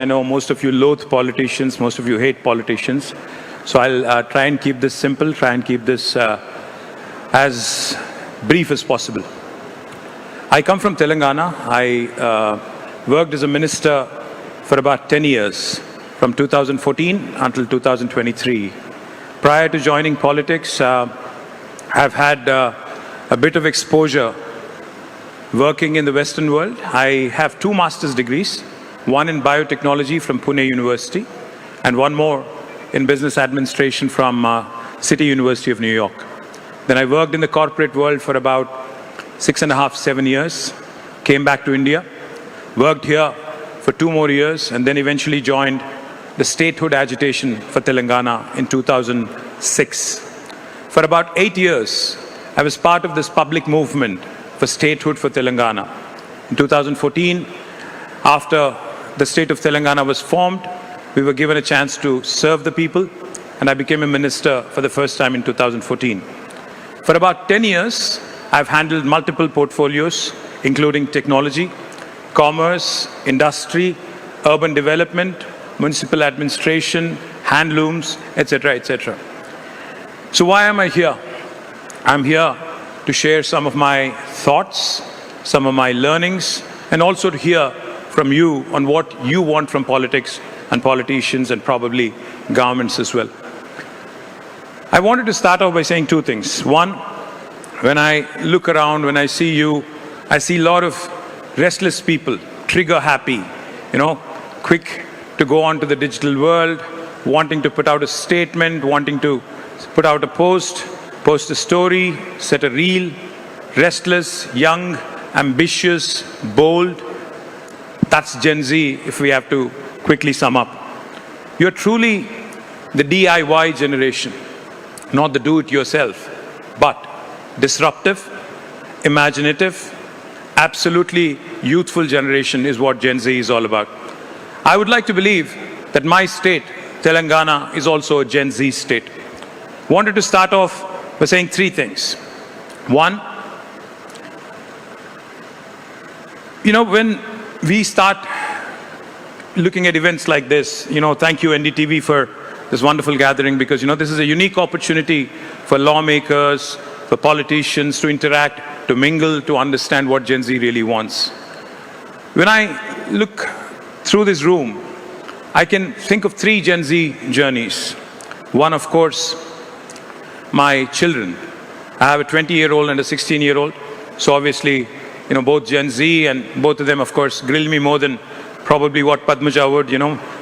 I know most of you loathe politicians, most of you hate politicians. So I'll try and keep this simple, try and keep this as brief as possible. I come from Telangana. I worked as a minister for about 10 years, from 2014 until 2023. Prior to joining politics, I've had a bit of exposure working in the Western world. I have 2 master's degrees, one in biotechnology from Pune University, and one more in business administration from City University of New York. Then I worked in the corporate world for about 6.5, 7 years, came back to India, worked here for 2 more years, and then eventually joined the statehood agitation for Telangana in 2006. For about 8 years, I was part of this public movement for statehood for Telangana. In 2014, after the state of Telangana was formed, we were given a chance to serve the people, and I became a minister for the first time in 2014. For about 10 years, I've handled multiple portfolios, including technology, commerce, industry, urban development, municipal administration, handlooms, etc., etc. So why am I here? I'm here to share some of my thoughts, some of my learnings, and also to hear from you on what you want from politics and politicians and probably governments as well. I wanted to start off by saying 2 things. One, when I look around, when I see you, I see a lot of restless people, trigger happy, quick to go on to the digital world, wanting to put out a statement, wanting to put out a post a story, set a reel, restless, young, ambitious, bold. That's Gen Z, if we have to quickly sum up. You're truly the DIY generation, not the do-it-yourself, but disruptive, imaginative, absolutely youthful generation is what Gen Z is all about. I would like to believe that my state, Telangana, is also a Gen Z state. Wanted to start off by saying 3 things. One, when we start looking at events like this, thank you NDTV for this wonderful gathering, because this is a unique opportunity for lawmakers, for politicians to interact, to mingle, to understand what Gen Z really wants. When I look through this room, I can think of 3 Gen Z journeys. One, of course, my children. I have a 20-year-old and a 16-year-old. So obviously, both Gen Z, and both of them, of course, grill me more than probably what Padmaja would,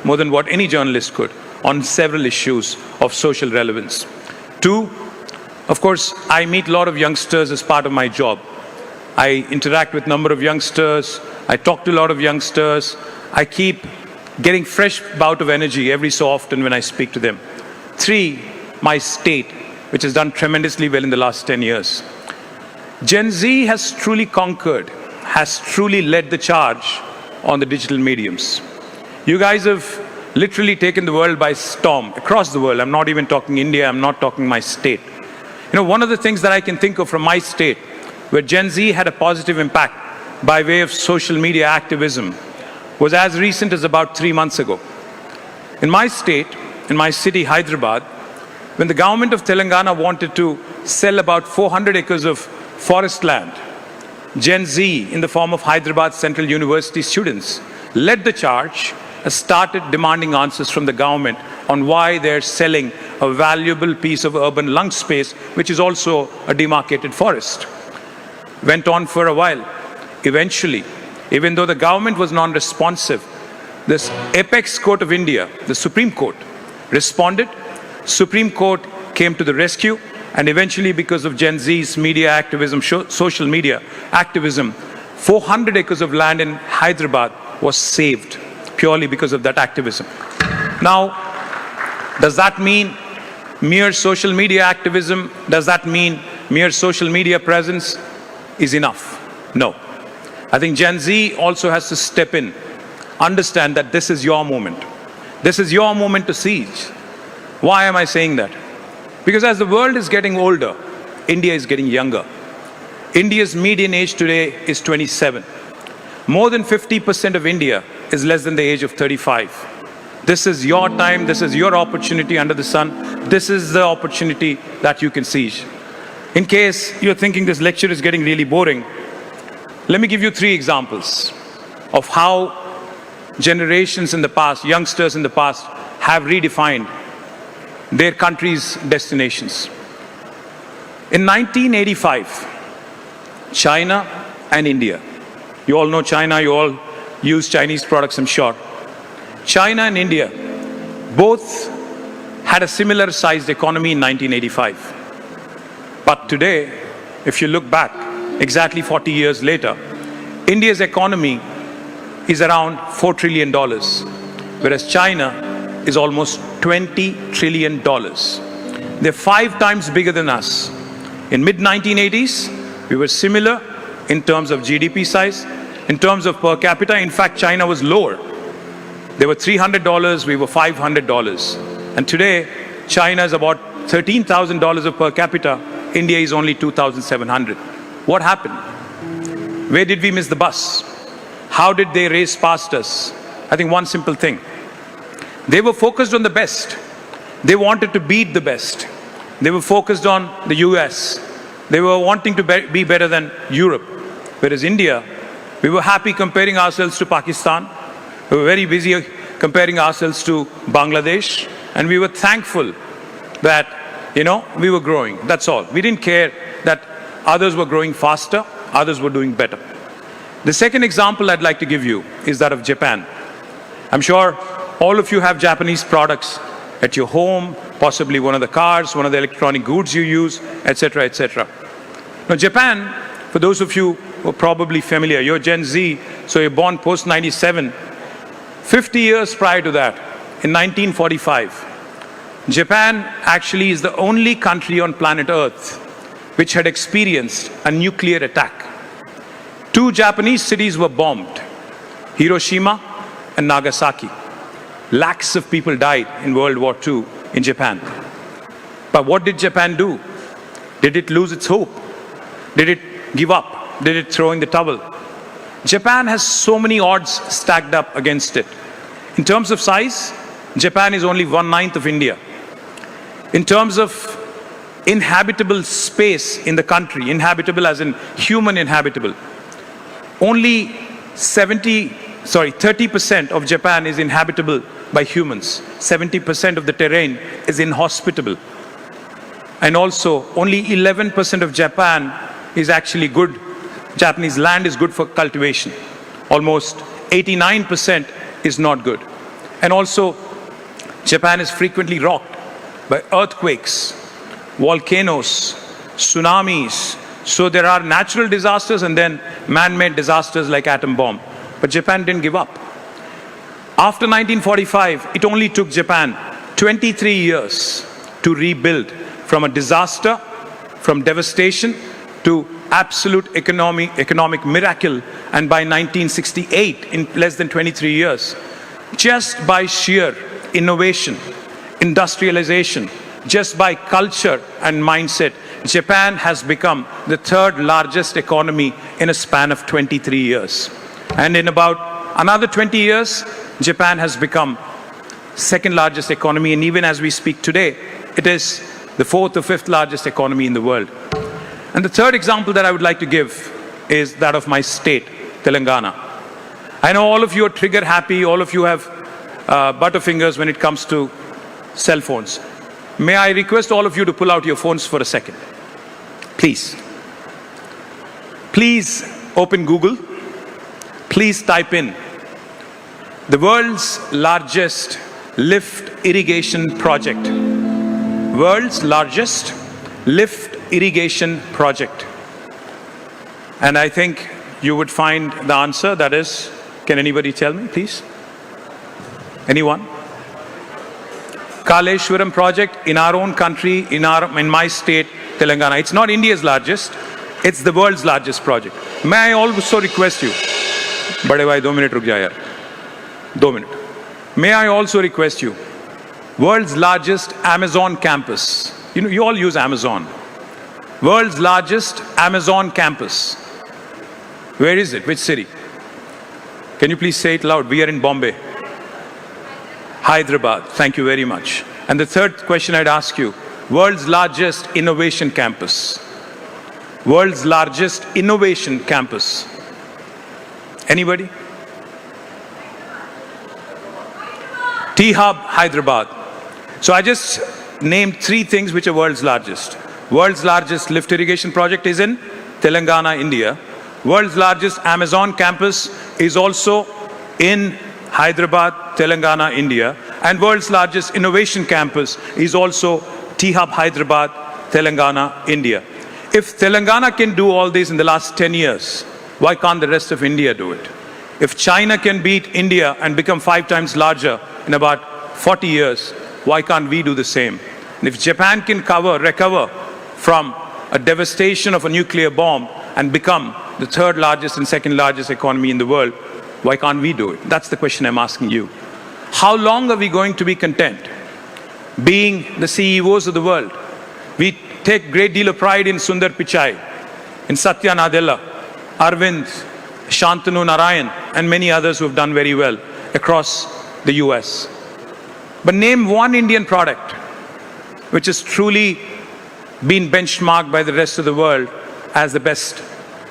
more than what any journalist could, on several issues of social relevance. 2, of course, I meet a lot of youngsters as part of my job. I interact with a number of youngsters. I talk to a lot of youngsters. I keep getting fresh bout of energy every so often when I speak to them. 3, my state, which has done tremendously well in the last 10 years. Gen Z has truly conquered, has truly led the charge on the digital mediums. You guys have literally taken the world by storm, across the world. I'm not even talking India, I'm not talking my state. One of the things that I can think of from my state, where Gen Z had a positive impact by way of social media activism, was as recent as about 3 months ago. In my state, in my city, Hyderabad, when the government of Telangana wanted to sell about 400 acres of forest land, Gen Z, in the form of Hyderabad Central University students, led the charge and started demanding answers from the government on why they're selling a valuable piece of urban lung space, which is also a demarcated forest. Went on for a while. Eventually, even though the government was non-responsive, this apex court of India, the Supreme Court, responded. Supreme Court came to the rescue, and eventually, because of Gen Z's media activism, social media activism, 400 acres of land in Hyderabad was saved purely because of that activism. Now, does that mean mere social media activism? Does that mean mere social media presence is enough? No. I think Gen Z also has to step in, understand that this is your moment. This is your moment to seize. Why am I saying that? Because as the world is getting older, India is getting younger. India's median age today is 27. More than 50% of India is less than the age of 35. This is your time, this is your opportunity under the sun. This is the opportunity that you can seize. In case you're thinking this lecture is getting really boring, let me give you 3 examples of how generations in the past, youngsters in the past, have redefined their country's destinations. In 1985, China and India. You all know China, you all use Chinese products, I'm sure. China and India both had a similar sized economy in 1985. But today, if you look back, exactly 40 years later, India's economy is around $4 trillion, whereas China is almost $20 trillion. They're 5 times bigger than us. In mid-1980s, we were similar in terms of GDP size. In terms of per capita, in fact, China was lower. They were $300, we were $500. And today, China is about $13,000 of per capita. India is only $2,700. What happened? Where did we miss the bus? How did they race past us? I think one simple thing. They were focused on the best. They wanted to beat the best. They were focused on the US. They were wanting to be better than Europe. Whereas India, we were happy comparing ourselves to Pakistan. We were very busy comparing ourselves to Bangladesh. And we were thankful that, we were growing. That's all. We didn't care that others were growing faster, others were doing better. The second example I'd like to give you is that of Japan. I'm sure all of you have Japanese products at your home, possibly one of the cars, one of the electronic goods you use, etc., etc. Now, Japan, for those of you who are probably familiar, you're Gen Z, so you're born post-97. 50 years prior to that, in 1945, Japan actually is the only country on planet Earth which had experienced a nuclear attack. 2 Japanese cities were bombed, Hiroshima and Nagasaki. Lakhs of people died in World War II in Japan. But what did Japan do? Did it lose its hope? Did it give up? Did it throw in the towel? Japan has so many odds stacked up against it. In terms of size, Japan is only 1/9 of India. In terms of inhabitable space in the country, inhabitable as in human inhabitable, only 30% of Japan is inhabitable by humans. 70% of the terrain is inhospitable. And also, only 11% of Japan is actually good. Japanese land is good for cultivation. Almost 89% is not good. And also, Japan is frequently rocked by earthquakes, volcanoes, tsunamis. So there are natural disasters and then man-made disasters like atom bomb. But Japan didn't give up. After 1945, it only took Japan 23 years to rebuild from a disaster, from devastation, to absolute economic miracle. And by 1968, in less than 23 years, just by sheer innovation, industrialization, just by culture and mindset, Japan has become the 3rd largest economy in a span of 23 years. And in about another 20 years, Japan has become 2nd largest economy. And even as we speak today, it is the 4th or 5th largest economy in the world. And the third example that I would like to give is that of my state, Telangana. I know all of you are trigger happy, all of you have butterfingers when it comes to cell phones. May I request all of you to pull out your phones for a second? Please. Please open Google. Please type in the world's largest lift irrigation project. World's largest lift irrigation project. And I think you would find the answer. That is, can anybody tell me, please? Anyone? Kaleshwaram project in our own country, in my state, Telangana. It's not India's largest, it's the world's largest project. May I also request you, bade bhai 2 minute ruk ja yaar, 2 minute. May I also request you, world's largest Amazon campus. You know, you all use Amazon. World's largest Amazon campus. Where is it? Which city? Can you please say it loud? We are in Bombay. Hyderabad. Thank you very much. And the third question I'd ask you, world's largest innovation campus. World's largest innovation campus. Anybody? T-Hub, Hyderabad. So I just named 3 things which are world's largest. World's largest lift irrigation project is in Telangana, India. World's largest Amazon campus is also in Hyderabad, Telangana, India. And world's largest innovation campus is also T-Hub, Hyderabad, Telangana, India. If Telangana can do all this in the last 10 years, why can't the rest of India do it? If China can beat India and become 5 times larger in about 40 years, why can't we do the same? And if Japan can recover from a devastation of a nuclear bomb and become the 3rd largest and 2nd largest economy in the world, why can't we do it? That's the question I'm asking you. How long are we going to be content being the CEOs of the world? We take great deal of pride in Sundar Pichai, in Satya Nadella, Arvind, Shantanu Narayan, and many others who have done very well across the US. But name one Indian product which has truly been benchmarked by the rest of the world as the best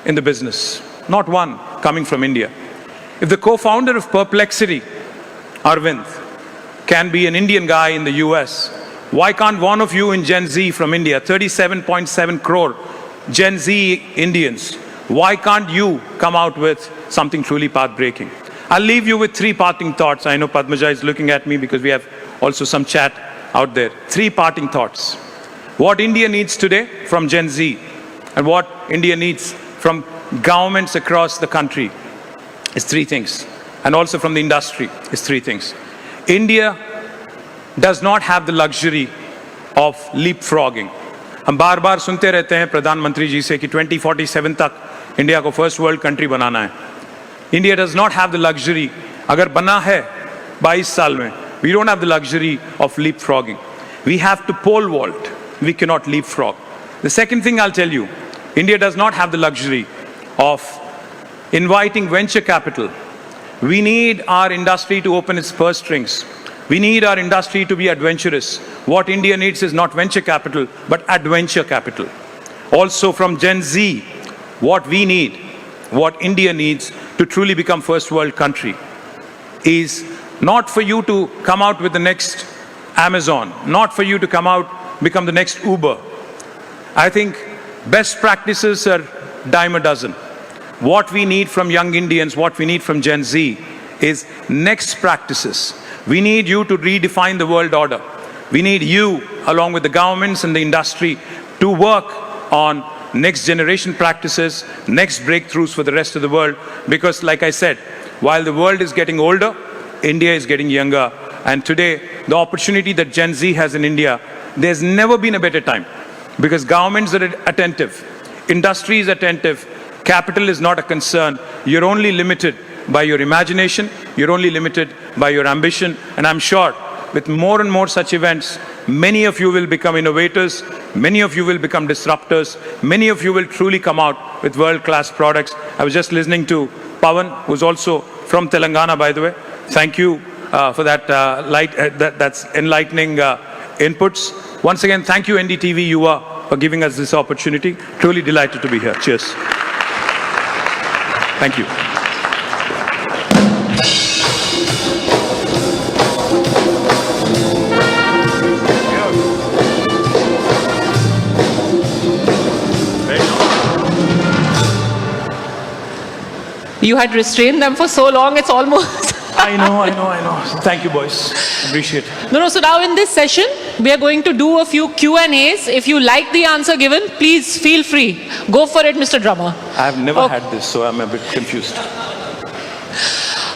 in the business. Not one coming from India. If the co-founder of Perplexity, Arvind, can be an Indian guy in the US, why can't one of you in Gen Z from India, 37.7 crore Gen Z Indians, why can't you come out with something truly path-breaking? I'll leave you with 3 parting thoughts. I know Padmaja is looking at me because we have also some chat out there. 3 parting thoughts. What India needs today from Gen Z and what India needs from governments across the country is 3 things. And also from the industry is 3 things. India does not have the luxury of leapfrogging. हम बार-बार सुनते रहते हैं प्रधानमंत्री जी से कि 2047 तक India को फर्स्ट वर्ल्ड कंट्री बनाना है. India does not have the luxury, अगर बना है 22 साल में, we don't have the luxury of leapfrogging. We have to pole vault. We cannot leapfrog. The second thing I'll tell you, India does not have the luxury of inviting venture capital. We need our industry to open its purse strings. We need our industry to be adventurous. What India needs is not venture capital, but adventure capital. Also from Gen Z, what we need, what India needs to truly become first world country is not for you to come out with the next Amazon, not for you to come out, become the next Uber. I think best practices are dime a dozen. What we need from young Indians, what we need from Gen Z is next practices. We need you to redefine the world order. We need you, along with the governments and the industry, to work on next generation practices, next breakthroughs for the rest of the world. Because like I said, while the world is getting older, India is getting younger. And today, the opportunity that Gen Z has in India, there's never been a better time. Because governments are attentive, industry is attentive, capital is not a concern. You're only limited by your imagination, you're only limited by your ambition. And I'm sure with more and more such events, many of you will become innovators, many of you will become disruptors, many of you will truly come out with world-class products. I was just listening to Pawan, who's also from Telangana, by the way. Thank you for that that's enlightening inputs. Once again, thank you NDTV YUVA for giving us this opportunity. Truly delighted to be here. Cheers. Thank you. You had restrained them for so long, it's almost... I know. Thank you, boys. Appreciate it. No, so now in this session, we are going to do a few Q&As. If you like the answer given, please feel free. Go for it, Mr. Drummer. I've never had this, so I'm a bit confused.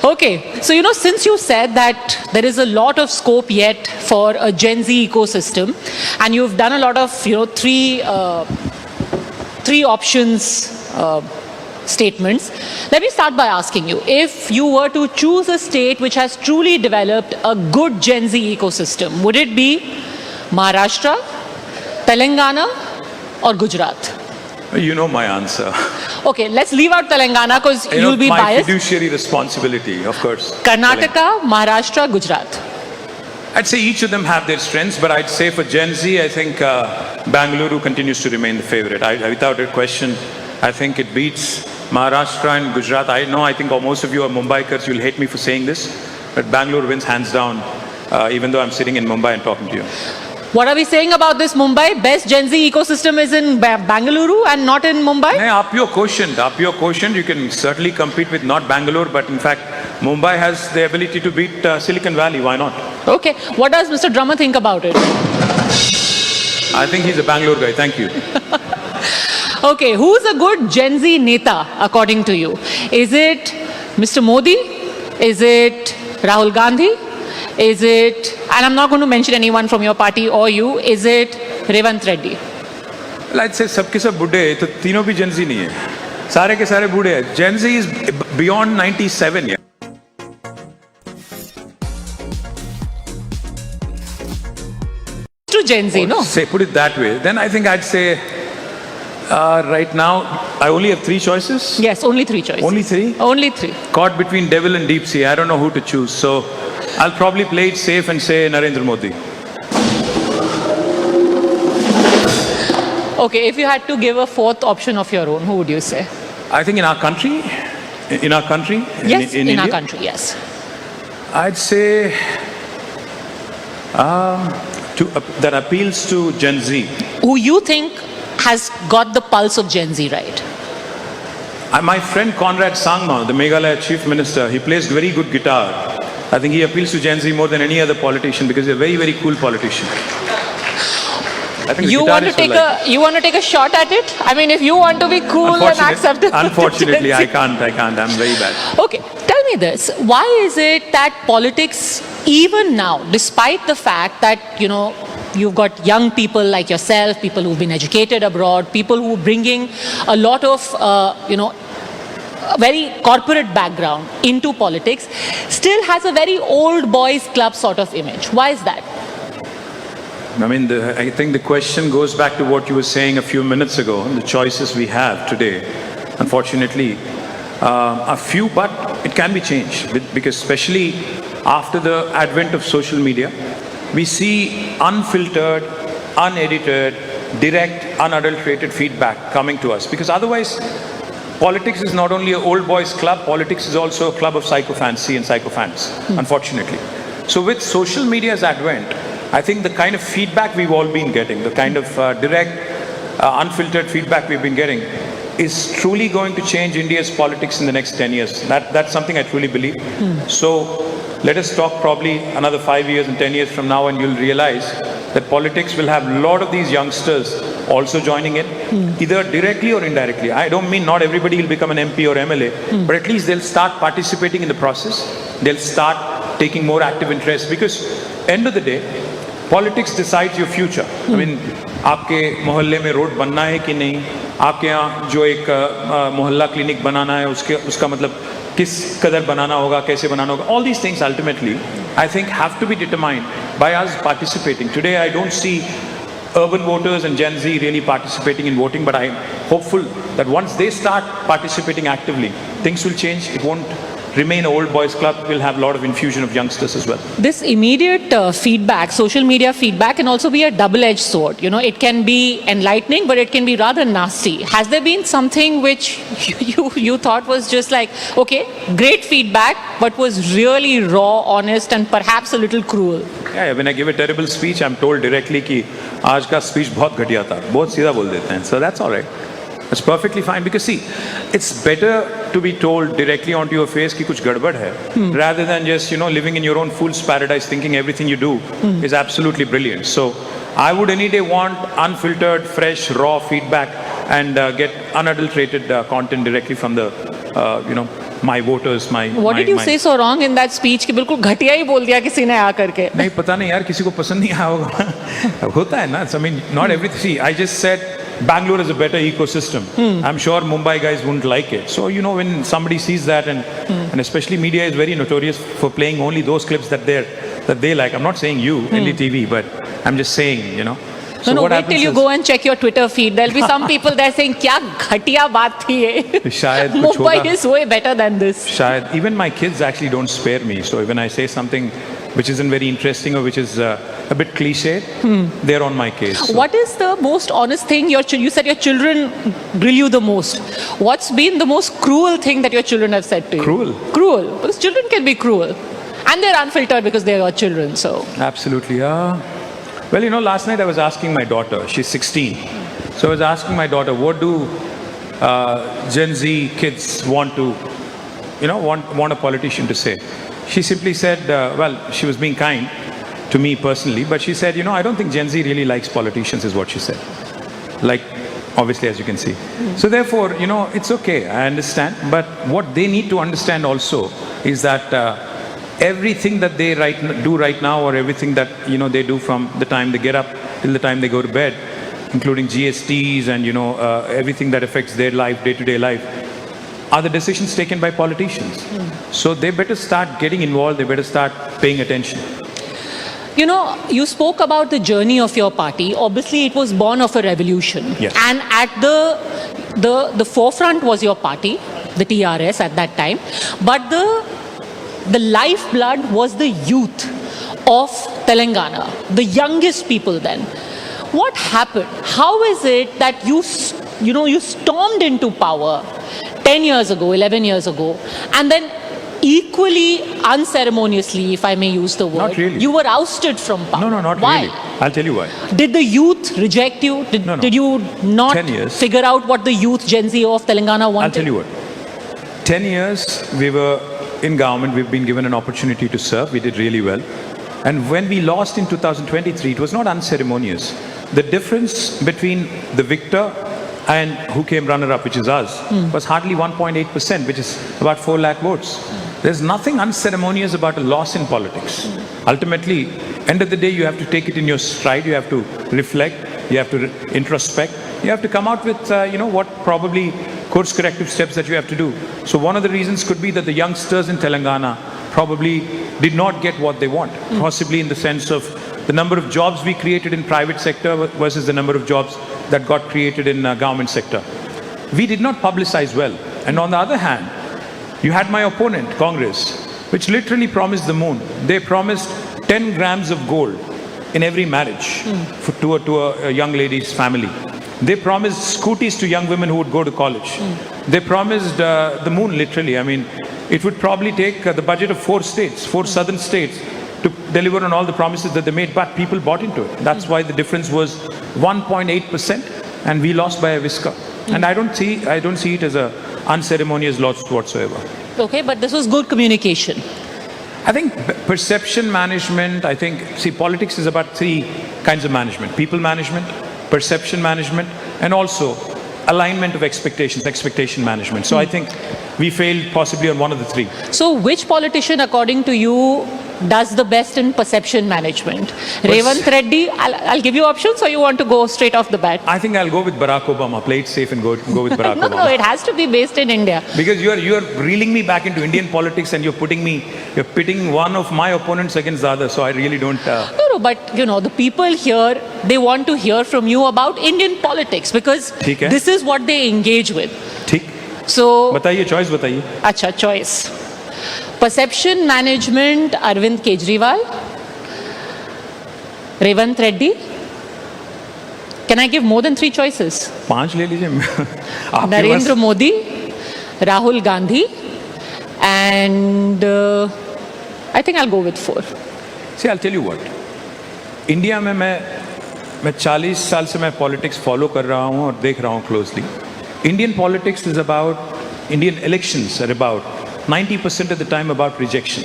Okay, so since you said that there is a lot of scope yet for a Gen Z ecosystem, and you've done a lot of, three options statements, let me start by asking you, if you were to choose a state which has truly developed a good Gen Z ecosystem, would it be Maharashtra, Telangana, or Gujarat? You know my answer. Okay, let's leave out Telangana because You know, you'll be my biased. fiduciary responsibility, of course. Karnataka, Maharashtra, Gujarat. I'd say each of them have their strengths, but I'd say for Gen Z, I think Bangalore continues to remain the favorite. Without a question, I think it beats Maharashtra and Gujarat. I think most of you are Mumbaikars, you'll hate me for saying this, but Bangalore wins hands down, even though I'm sitting in Mumbai and talking to you. What are we saying about this Mumbai? Best Gen Z ecosystem is in Bangalore and not in Mumbai? Hey, up your quotient, you can certainly compete with not Bangalore, but in fact, Mumbai has the ability to beat Silicon Valley, why not? Okay, what does Mr. Drummer think about it? I think he's a Bangalore guy, thank you. Okay, who's a good Gen Z neta according to you? Is it Mr. Modi? Is it Rahul Gandhi? Is it, and I'm not going to mention anyone from your party or you, is it Revant Reddy? Well, I'd say सबके सब बूढ़े हैं, तो तीनों भी Gen Z नहीं है. सारे के सारे बूढ़े हैं. Gen Z is beyond 97, yeah. To Gen Z, no? Say, put it that way. Then I think I'd say, right now, I only have 3 choices. Yes, only 3 choices. Only 3? Only 3. Caught between devil and deep sea. I don't know who to choose. So I'll probably play it safe and say Narendra Modi. Okay, if you had to give a 4th option of your own, who would you say? I think in our country, Yes, in in our India, country, yes. I'd say that appeals to Gen Z. Who you think has got the pulse of Gen Z right? My friend Conrad Sangma, the Meghalaya Chief Minister, he plays very good guitar. I think he appeals to Gen Z more than any other politician because he's a very, very cool politician. I think You want to take a shot at it? I mean, if you want to be cool and acceptable. Unfortunately, I can't. I'm very bad. Okay, tell me this. Why is it that politics, even now, despite the fact that, you've got young people like yourself, people who've been educated abroad, people who are bringing a lot of, a very corporate background into politics, still has a very old boys club sort of image. Why is that? I mean, I think the question goes back to what you were saying a few minutes ago, the choices we have today. Unfortunately, are few, but it can be changed because especially after the advent of social media, we see unfiltered, unedited, direct, unadulterated feedback coming to us. Because otherwise, politics is not only an old boys club, politics is also a club of psychophancy and psychophants, unfortunately. So with social media's advent, I think the kind of feedback we've all been getting, the kind of direct, unfiltered feedback we've been getting is truly going to change India's politics in the next 10 years. That's something I truly believe. So let us talk probably another 5 years and 10 years from now and you'll realize that politics will have a lot of these youngsters also joining in, either directly or indirectly. I don't mean not everybody will become an MP or MLA, but at least they'll start participating in the process. They'll start taking more active interest because end of the day, politics decides your future. I mean, आपके मोहल्ले में road बनना है कि नहीं, आपके यहाँ जो एक मोहल्ला क्लिनिक बनाना है उसका मतलब किस कदर बनाना होगा, कैसे बनाना होगा. All these things ultimately, I think, have to be determined by us participating. Today, I don't see urban voters and Gen Z really participating in voting, but I'm hopeful that once they start participating actively, things will change. It won't remain an old boys club. We'll have a lot of infusion of youngsters as well. This immediate feedback, social media feedback, can also be a double-edged sword. It can be enlightening, but it can be rather nasty. Has there been something which you thought was just like, okay, great feedback, but was really raw, honest, and perhaps a little cruel? Yeah, when I give a terrible speech, I'm told directly कि आज का speech बहुत घटिया था, बहुत सीधा बोल देते हैं. So that's all right. That's perfectly fine because see, it's better to be told directly onto your face कि कुछ गड़बड़ है, rather than just living in your own fool's paradise thinking everything you do is absolutely brilliant. So I would any day want unfiltered, fresh, raw feedback and get unadulterated content directly from the my voters, What did you say so wrong in that speech कि बिल्कुल घटिया ही बोल दिया किसी ने आकर के? नहीं पता नहीं यार, किसी को पसंद नहीं आया होगा. होता है ना. I mean, not everything. See, I just said Bangalore is a better ecosystem. I'm sure Mumbai guys wouldn't like it. So, when somebody sees that and especially media is very notorious for playing only those clips that they like. I'm not saying you, NDTV, but I'm just saying, So no, what wait happens till you is- go and check your Twitter feed. There'll be some people there saying, "Kya ghatiya baat thi ye?" शायद कुछ Mumbai होगा। is way better than this. Shayad, even my kids actually don't spare me. So when I say something which isn't very interesting or which is a bit cliche, they're on my case. So What is the most honest thing you said your children grill you the most? What's been the most cruel thing that your children have said to you? Cruel? Cruel. Because children can be cruel. And they're unfiltered because they're your children, so. Absolutely. Well, last night I was asking my daughter, she's 16. So I was asking my daughter, what do Gen Z kids want to, want a politician to say? She simply said, well, she was being kind to me personally, but she said, I don't think Gen Z really likes politicians, is what she said. Like, obviously, as you can see. So therefore, it's okay, I understand. But what they need to understand also is that everything that they do right now, or everything that, they do from the time they get up till the time they go to bed, including GSTs and, everything that affects their life, day-to-day life, are the decisions taken by politicians. So they better start getting involved, they better start paying attention. You spoke about the journey of your party. Obviously, it was born of a revolution. Yes. And at the forefront was your party, the TRS at that time. But the lifeblood was the youth of Telangana, the youngest people then. What happened? How is it that you stormed into power 10 years ago, 11 years ago, and then equally unceremoniously, if I may use the word, Not really. you were ousted from power? No, not Why? really. I'll tell you why. Did the youth reject you? No. Did you not 10 years. figure out what the youth Gen Z of Telangana wanted? I'll tell you what. 10 years we were in government, we've been given an opportunity to serve, we did really well. And when we lost in 2023, it was not unceremonious. The difference between the victor and who came runner-up, which is us, was hardly 1.8%, which is about 4 lakh votes. There's nothing unceremonious about a loss in politics. Ultimately, end of the day, you have to take it in your stride, you have to reflect, you have to introspect, you have to come out with, what probably course corrective steps that you have to do. So one of the reasons could be that the youngsters in Telangana probably did not get what they want, possibly in the sense of the number of jobs we created in private sector versus the number of jobs that got created in government sector. We did not publicize well. And on the other hand, you had my opponent, Congress, which literally promised the moon. They promised 10 grams of gold in every marriage to a young lady's family. They promised scooties to young women who would go to college. They promised the moon, literally. I mean, it would probably take the budget of 4 states, 4 southern states, to deliver on all the promises that they made, but people bought into it. That's why the difference was 1.8%, and we lost by a whisker. And I don't see it as a unceremonious loss whatsoever. Okay, but this was good communication. I think perception management, politics is about 3 kinds of management: people management, perception management, and also alignment of expectations, expectation management. So I think we failed possibly on one of the 3. So which politician, according to you, does the best in perception management? Revant Reddy, I'll give you options, or you want to go straight off the bat? I think I'll go with Barack Obama. Play it safe and go with Barack Obama. No, it has to be based in India. Because you're reeling me back into Indian politics, and you're pitting one of my opponents against the other. So I really don't. No, but the people here, they want to hear from you about Indian politics because ठीक है. this is what they engage with. ठीक. So, बताइए, choice बताइए. अच्छा, choice. Perception management, Arvind Kejriwal, Revant Reddy. Can I give more than 3 choices? 5 ले लीजिए. आपके Narendra pass- Modi, Rahul Gandhi, and I think I'll go with 4. See, I'll tell you what. India में मैं 40 साल से मैं पॉलिटिक्स फॉलो कर रहा हूँ और देख रहा हूँ closely. Indian politics is about, Indian elections are about 90% of the time about rejection.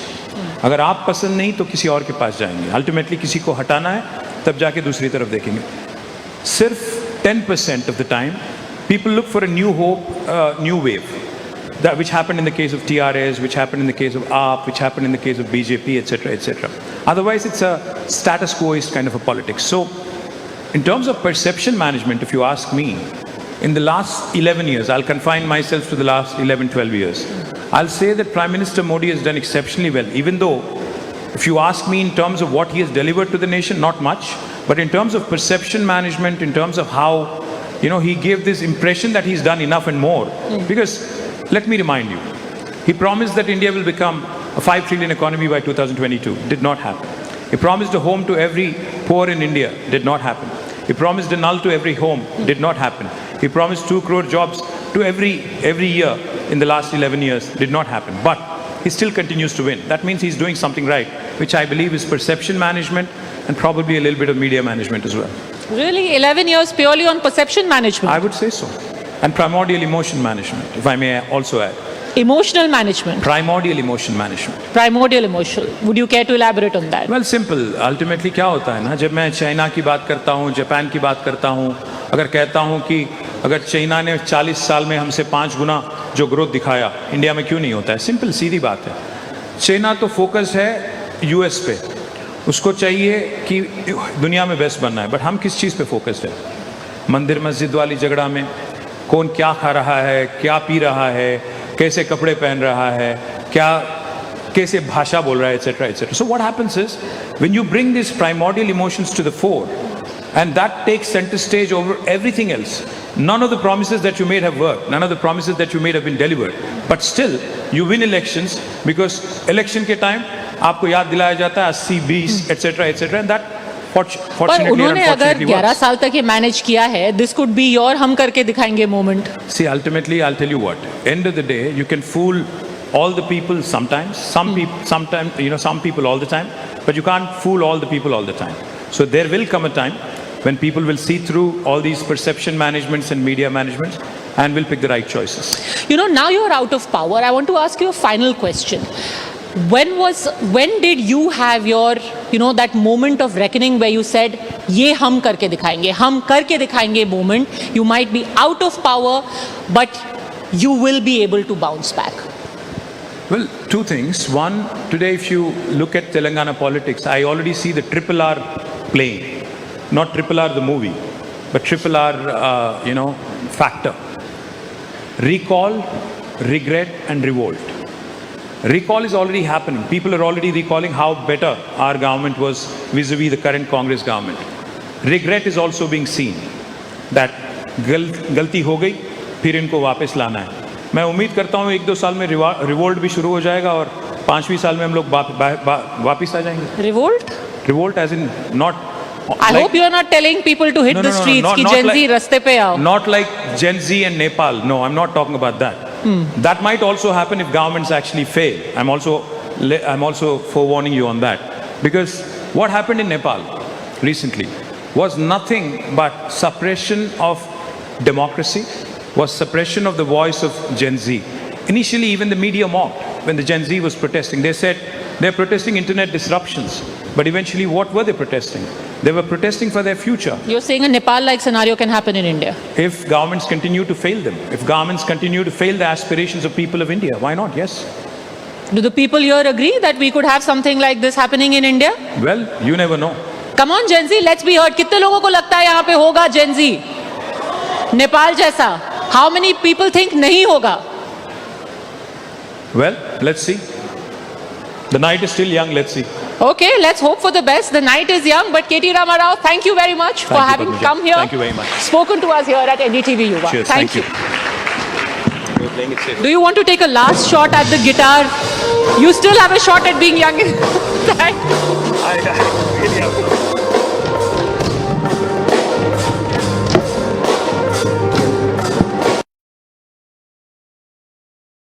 अगर आप पसंद नहीं तो किसी और के पास जाएंगे. Ultimately किसी को हटाना है तब जाके दूसरी तरफ देखेंगे. सिर्फ 10% of the time people look for a new hope, new wave. That which happened in the case of TRS, which happened in the case of AAP, which happened in the case of BJP, etc., etc. Otherwise, it's a status quoist kind of a politics. So, in terms of perception management, if you ask me, in the last 11 years, I'll confine myself to the last 11, 12 years. I'll say that Prime Minister Modi has done exceptionally well, even though If you ask me in terms of what he has delivered to the nation, not much. But in terms of perception management, in terms of how, he gave this impression that he's done enough and more. Because, let me remind you, he promised that India will become a 5 trillion economy by 2022. Did not happen. He promised a home to every poor in India. Did not happen. He promised a null to every home. Did not happen. He promised 2 crore jobs to every year in the last 11 years. Did not happen. But he still continues to win. That means he's doing something right, which I believe is perception management and probably a little bit of media management as well. Really? 11 years purely on perception management? I would say so. And primordial emotion management, if I may also add. Emotional management? Primordial emotion management. Primordial emotion. Would you care to elaborate on that? Well, simple. Ultimately क्या होता है ना, जब मैं China की बात करता हूँ, जापान की बात करता हूँ, अगर कहता हूँ कि अगर चाइना ने 40 साल में हमसे 5 गुना जो ग्रोथ दिखाया, इंडिया में क्यों नहीं होता है? सिंपल सीधी बात है. चाइना तो फोकस है यूएस पे, उसको चाहिए कि दुनिया में बेस्ट बनना है, बट हम किस चीज़ पे फोकस्ड है? मंदिर मस्जिद वाली झगड़ा में कौन क्या खा रहा है, क्या पी रहा है, कैसे कपड़े पहन रहा है, कैसे भाषा बोल रहा है, etc. etc. So what happens is, when you bring these primordial emotions to the fore, and that takes center stage over everything else, none of the promises that you made have worked, none of the promises that you made have been delivered, but still you win elections because election के time आपको याद दिलाया जाता है 80, 20, etc. etc. and that पर उन्होंने अगर 11 साल तक ये मैनेज किया है, this could be your हम करके दिखाएंगे moment. See, ultimately, I'll tell you what. End of the day, you can fool all the people sometimes. Some people all the time. But you can't fool all the people all the time. So there will come a time when people will see through all these perception managements and media managements and will pick the right choices. Now you're out of power. I want to ask you a final question. When did you have your, that moment of reckoning where you said, ये हम करके दिखाएंगे moment, you might be out of power, but you will be able to bounce back? Well, 2 things. One, today if you look at Telangana politics, I already see the triple R playing. Not triple R the movie, but triple R, factor. Recall, regret and revolt. Recall is already happening. People are already recalling how better our government was vis-a-vis the current Congress government. Regret is also being seen that गलती हो गई, फिर इनको वापस लाना है. मैं उम्मीद करता हूँ 1-2 साल में रिवोल्ट भी शुरू हो जाएगा और 5वीं साल में हम लोग वापस आ जाएंगे. Revolt as in not. I hope you are not telling people to hit the streets कि Gen Z रास्ते पे आओ. Not like Gen Z and Nepal. No, I'm not talking about that. That might also happen if governments actually fail. I'm also forewarning you on that. Because what happened in Nepal recently was nothing but suppression of democracy, was suppression of the voice of Gen Z. Initially, even the media mocked when the Gen Z was protesting. They said they're protesting internet disruptions. But eventually, what were they protesting? They were protesting for their future. You're saying a Nepal-like scenario can happen in India? If governments continue to fail them, if governments continue to fail the aspirations of people of India, why not? Yes. Do the people here agree that we could have something like this happening in India? Well, you never know. Come on, Gen Z, let's be heard. कितने लोगों को लगता है यहाँ पे होगा Gen Z? Nepal जैसा? How many people think नहीं होगा? Well, let's see. The night is still young, let's see. Okay, let's hope for the best. The night is young, but K.T. Rama Rao, thank you very much for having come here. Thank you very much. Spoken to us here at NDTV YUVA. Cheers, thank you. You're playing it safe. Do you want to take a last shot at the guitar? You still have a shot at being young. Thank you.